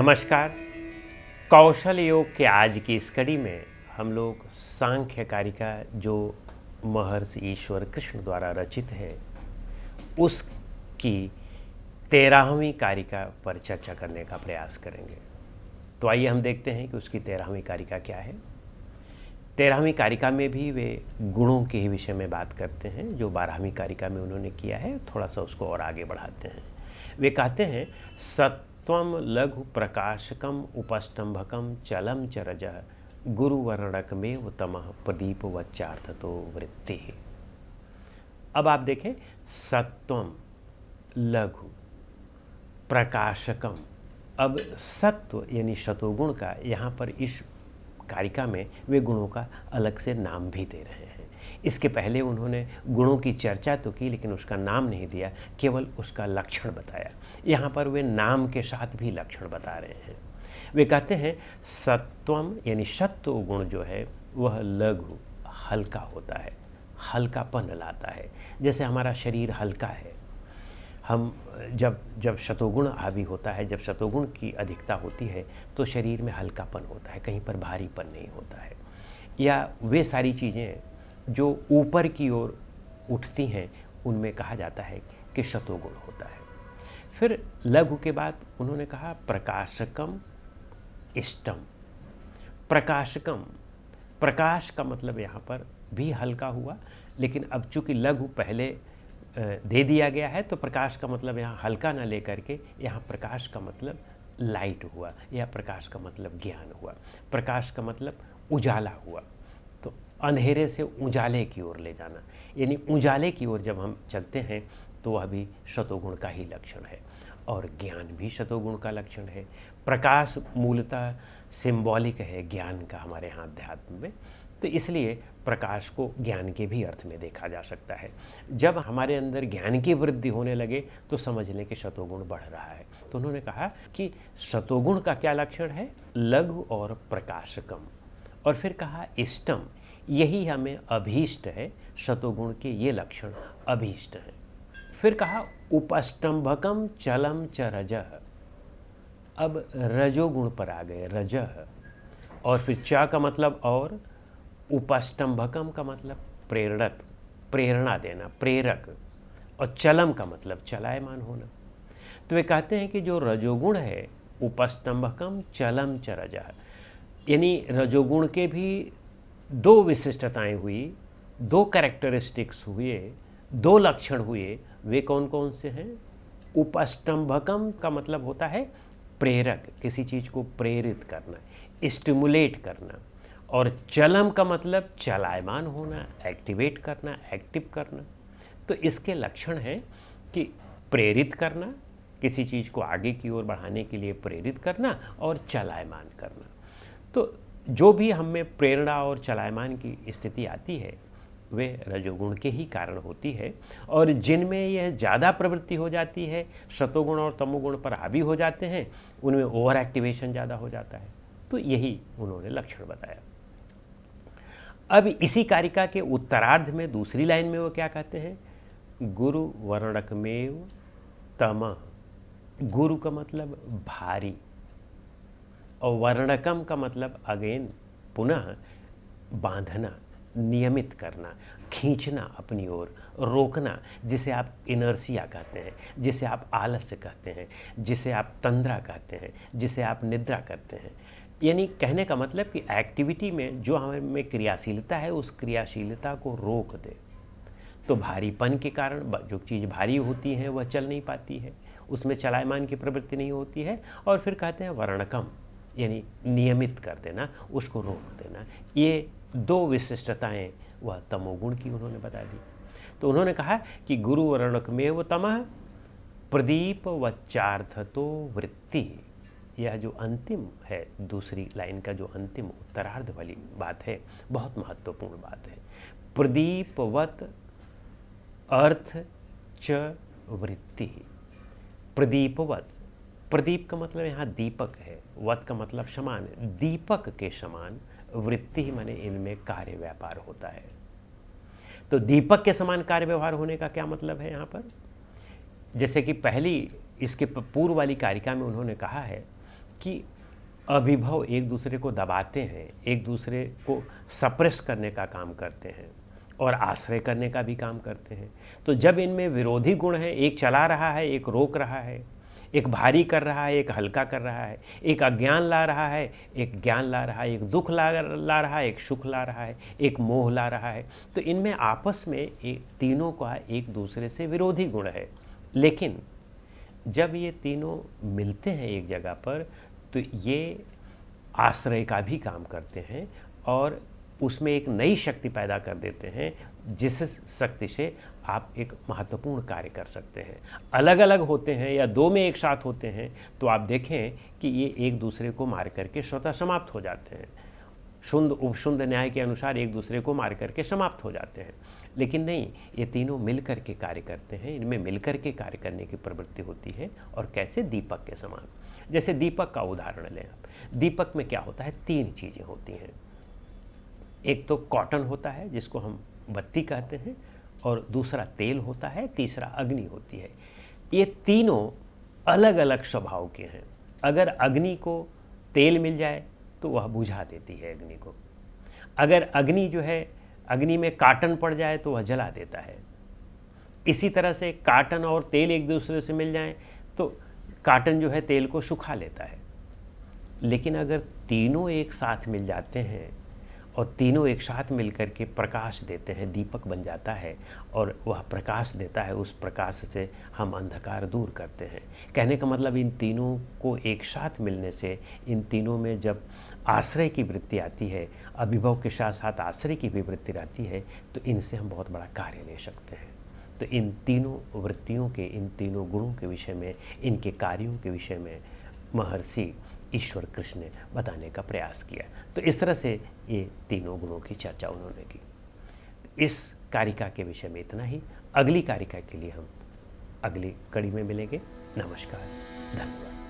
नमस्कार। कौशल योग के आज की इस कड़ी में हम लोग सांख्य कारिका जो महर्षि ईश्वर कृष्ण द्वारा रचित है उसकी 13वीं कारिका पर चर्चा करने का प्रयास करेंगे। तो आइए हम देखते हैं कि उसकी 13वीं कारिका क्या है। 13वीं कारिका में भी वे गुणों के ही विषय में बात करते हैं जो 12वीं कारिका में उन्होंने किया है। थोड़ा सा उसको और आगे बढ़ाते हैं। वे कहते हैं सत्वम लघु प्रकाशकम उपस्तंभकम चलम चरजः गुरुवर्णकमेव तमः प्रदीप वच्चार्थतो वृत्ति। अब आप देखें, सत्वम लघु प्रकाशकम। अब सत्व यानी शतोगुण का यहाँ पर इस कारिका में वे गुणों का अलग से नाम भी दे रहे हैं। इसके पहले उन्होंने गुणों की चर्चा तो की लेकिन उसका नाम नहीं दिया, केवल उसका लक्षण बताया। यहाँ पर वे नाम के साथ भी लक्षण बता रहे हैं। वे कहते हैं सत्वम यानी सत्व गुण जो है वह लघु हल्का होता है, हल्कापन लाता है। जैसे हमारा शरीर हल्का है, हम जब शतोगुण हावी होता है, जब शतोगुण की अधिकता होती है तो शरीर में हल्कापन होता है, कहीं पर भारीपन नहीं होता है। या वे सारी चीज़ें जो ऊपर की ओर उठती हैं उनमें कहा जाता है कि शतोगुण होता है। फिर लघु के बाद उन्होंने कहा प्रकाशकम इष्टम। प्रकाशकम, प्रकाश का मतलब यहाँ पर भी हल्का हुआ, लेकिन अब चूँकि लघु पहले दे दिया गया है तो प्रकाश का मतलब यहाँ हल्का ना लेकर के यहाँ प्रकाश का मतलब लाइट हुआ, या प्रकाश का मतलब ज्ञान हुआ, प्रकाश का मतलब उजाला हुआ। तो अंधेरे से उजाले की ओर ले जाना, यानी उजाले की ओर जब हम चलते हैं तो वह भी शतोगुण का ही लक्षण है, और ज्ञान भी शतोगुण का लक्षण है। प्रकाश मूलतः सिंबॉलिक है ज्ञान का हमारे यहाँ अध्यात्म में, तो इसलिए प्रकाश को ज्ञान के भी अर्थ में देखा जा सकता है। जब हमारे अंदर ज्ञान की वृद्धि होने लगे तो समझ लें कि शतोगुण बढ़ रहा है। तो उन्होंने कहा कि शतोगुण का क्या लक्षण है, लघु और प्रकाशकम। और फिर कहा इष्टम, यही हमें अभीष्ट है, शतोगुण के ये लक्षण अभीष्ट हैं। फिर कहा उपस्तंभकम चलम च रजः। अब रजोगुण पर आ गए, रजः। और फिर च का मतलब और, उपस्तंभकम का मतलब प्रेरक, प्रेरणा देना, प्रेरक, और चलम का मतलब चलायमान होना। तो वे कहते हैं कि जो रजोगुण है उपस्तंभकम चलम च रजः, यानी रजोगुण के भी दो विशिष्टताएं हुई, दो कैरेक्टरिस्टिक्स हुए, दो लक्षण हुए। वे कौन कौन से हैं? उपस्तंभकम का मतलब होता है प्रेरक, किसी चीज़ को प्रेरित करना, स्टिमुलेट करना। और चलम का मतलब चलायमान होना, एक्टिवेट करना, एक्टिव करना। तो इसके लक्षण हैं कि प्रेरित करना, किसी चीज़ को आगे की ओर बढ़ाने के लिए प्रेरित करना, और चलायमान करना। तो जो भी हम में प्रेरणा और चलायमान की स्थिति आती है वे रजोगुण के ही कारण होती है, और जिनमें यह ज़्यादा प्रवृत्ति हो जाती है, शतोगुण और तमोगुण पर हावी हो जाते हैं, उनमें ओवर एक्टिवेशन ज़्यादा हो जाता है। तो यही उन्होंने लक्षण बताया। अब इसी कारिका के उत्तरार्ध में दूसरी लाइन में वो क्या कहते हैं, गुरु वर्णकमेव तमः। गुरु का मतलब भारी, और वर्णकम का मतलब अगेन पुनः बांधना, नियमित करना, खींचना अपनी ओर, रोकना, जिसे आप इनर्सिया कहते हैं, जिसे आप आलस्य कहते हैं, जिसे आप तंद्रा कहते हैं, जिसे आप निद्रा करते हैं। यानी कहने का मतलब कि एक्टिविटी में जो हमें क्रियाशीलता है उस क्रियाशीलता को रोक दे। तो भारीपन के कारण जो चीज़ भारी होती है वह चल नहीं पाती है, उसमें चलायमान की प्रवृत्ति नहीं होती है। और फिर कहते हैं वर्णकम, यानी नियमित कर देना, उसको रोक देना। ये दो विशिष्टताएं वह तमोगुण की उन्होंने बता दी। तो उन्होंने कहा कि गुरु वर्णकमेव तमः प्रदीप वच्चार्थतो वृत्ति। यह जो अंतिम है, दूसरी लाइन का जो अंतिम उत्तरार्ध वाली बात है, बहुत महत्वपूर्ण बात है। प्रदीपवत अर्थ च वृत्ति। प्रदीपवत, प्रदीप का मतलब यहाँ दीपक है, वत का मतलब समान, दीपक के समान वृत्ति माने इनमें कार्य व्यापार होता है। तो दीपक के समान कार्य व्यवहार होने का क्या मतलब है यहाँ पर? जैसे कि पहली इसके पूर्व वाली कारिका में उन्होंने कहा है कि अभिभव एक दूसरे को दबाते हैं, एक दूसरे को सप्रेस करने का काम करते हैं और आश्रय करने का भी काम करते हैं। तो जब इनमें विरोधी गुण हैं, एक चला रहा है, एक रोक रहा है, एक भारी कर रहा है, एक हल्का कर रहा है, एक अज्ञान ला रहा है, एक ज्ञान ला रहा है, एक दुख ला रहा है, एक सुख ला रहा है, एक मोह ला रहा है, तो इनमें आपस में तीनों का एक दूसरे से विरोधी गुण है। लेकिन जब ये तीनों मिलते हैं एक जगह पर, तो ये आश्रय का भी काम करते हैं और उसमें एक नई शक्ति पैदा कर देते हैं, जिस शक्ति से आप एक महत्वपूर्ण कार्य कर सकते हैं। अलग अलग होते हैं या दो में एक साथ होते हैं तो आप देखें कि ये एक दूसरे को मार करके स्वतः समाप्त हो जाते हैं। शुंद उपशुंद न्याय के अनुसार एक दूसरे को मार करके समाप्त हो जाते हैं। लेकिन नहीं, ये तीनों मिल कर के कार्य करते हैं, इनमें मिल कर के कार्य करने की प्रवृत्ति होती है। और कैसे? दीपक के समान। जैसे दीपक का उदाहरण लें आप। दीपक में क्या होता है? तीन चीज़ें होती हैं। एक तो कॉटन होता है जिसको हम बत्ती कहते हैं, और दूसरा तेल होता है, तीसरा अग्नि होती है। ये तीनों अलग अलग स्वभाव के हैं। अगर अग्नि को तेल मिल जाए तो वह बुझा देती है अग्नि को। अगर अग्नि जो है, अग्नि में काटन पड़ जाए तो वह जला देता है। इसी तरह से काटन और तेल एक दूसरे से मिल जाएं तो काटन जो है तेल को सुखा लेता है। लेकिन अगर तीनों एक साथ मिल जाते हैं और तीनों एक साथ मिलकर के प्रकाश देते हैं, दीपक बन जाता है और वह प्रकाश देता है। उस प्रकाश से हम अंधकार दूर करते हैं। कहने का मतलब इन तीनों को एक साथ मिलने से, इन तीनों में जब आश्रय की वृत्ति आती है, अभिभव के साथ साथ आश्रय की भी वृत्ति आती है, तो इनसे हम बहुत बड़ा कार्य ले सकते हैं। तो इन तीनों वृत्तियों के, इन तीनों गुणों के विषय में, इनके कार्यों के विषय में महर्षि ईश्वर कृष्ण ने बताने का प्रयास किया। तो इस तरह से ये तीनों गुणों की चर्चा उन्होंने की। इस कारिका के विषय में इतना ही। अगली कारिका के लिए हम अगली कड़ी में मिलेंगे। नमस्कार, धन्यवाद।